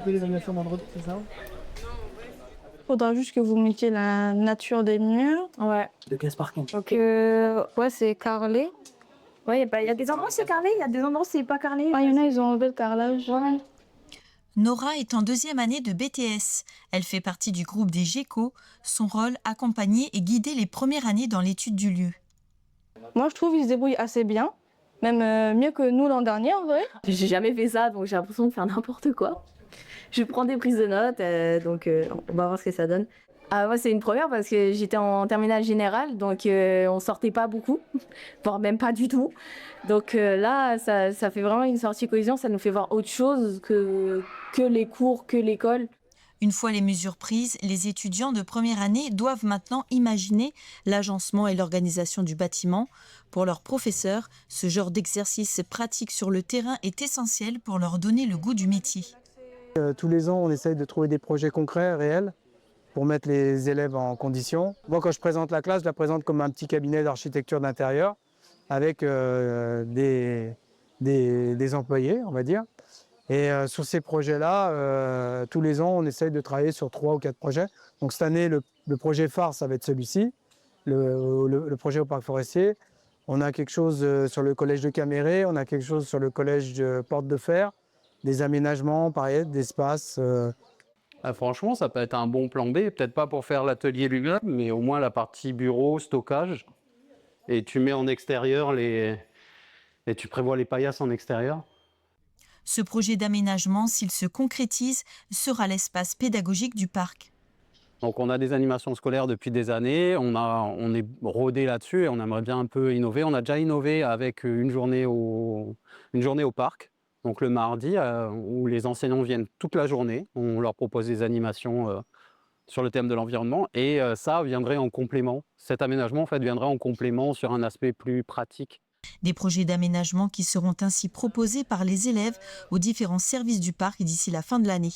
L'animations vendredi, c'est ça? Faudra juste que vous mettiez la nature des murs. Ouais. De casse parking. Ok. Ouais, c'est carrelé. Ouais, y a des endroits c'est carrelé, il y a des endroits c'est pas carrelé. Ah, il y en a, ils ont enlevé le carrelage. Ouais. Nora est en deuxième année de BTS. Elle fait partie du groupe des GECO. Son rôle, accompagner et guider les premières années dans l'étude du lieu. Moi, je trouve qu'ils se débrouillent assez bien. Même mieux que nous l'an dernier, en vrai. J'ai jamais fait ça, donc j'ai l'impression de faire n'importe quoi. Je prends des prises de notes, donc on va voir ce que ça donne. Ah, moi, c'est une première parce que j'étais en terminale générale, donc on sortait pas beaucoup, voire même pas du tout. Donc là, ça fait vraiment une sortie cohésion, ça nous fait voir autre chose que les cours, que l'école. Une fois les mesures prises, les étudiants de première année doivent maintenant imaginer l'agencement et l'organisation du bâtiment. Pour leurs professeurs, ce genre d'exercice pratique sur le terrain est essentiel pour leur donner le goût du métier. Tous les ans, on essaye de trouver des projets concrets, réels, pour mettre les élèves en condition. Moi, quand je présente la classe, je la présente comme un petit cabinet d'architecture d'intérieur avec des employés, on va dire. Et sur ces projets-là, tous les ans, on essaye de travailler sur 3 ou 4 projets. Donc cette année, le projet phare, ça va être celui-ci, le projet au parc forestier. On a quelque chose sur le collège de Caméré, on a quelque chose sur le collège de Porte de Fer, des aménagements, pareil, d'espace. Franchement, ça peut être un bon plan B, peut-être pas pour faire l'atelier lui-même, mais au moins la partie bureau, stockage. Et tu mets en extérieur et tu prévois les paillasses en extérieur. Ce projet d'aménagement, s'il se concrétise, sera l'espace pédagogique du parc. Donc on a des animations scolaires depuis des années, on est rodé là-dessus et on aimerait bien un peu innover. On a déjà innové avec une journée au parc, donc le mardi, où les enseignants viennent toute la journée. On leur propose des animations sur le thème de l'environnement et ça viendrait en complément. Cet aménagement en fait viendrait en complément sur un aspect plus pratique. Des projets d'aménagement qui seront ainsi proposés par les élèves aux différents services du parc d'ici la fin de l'année.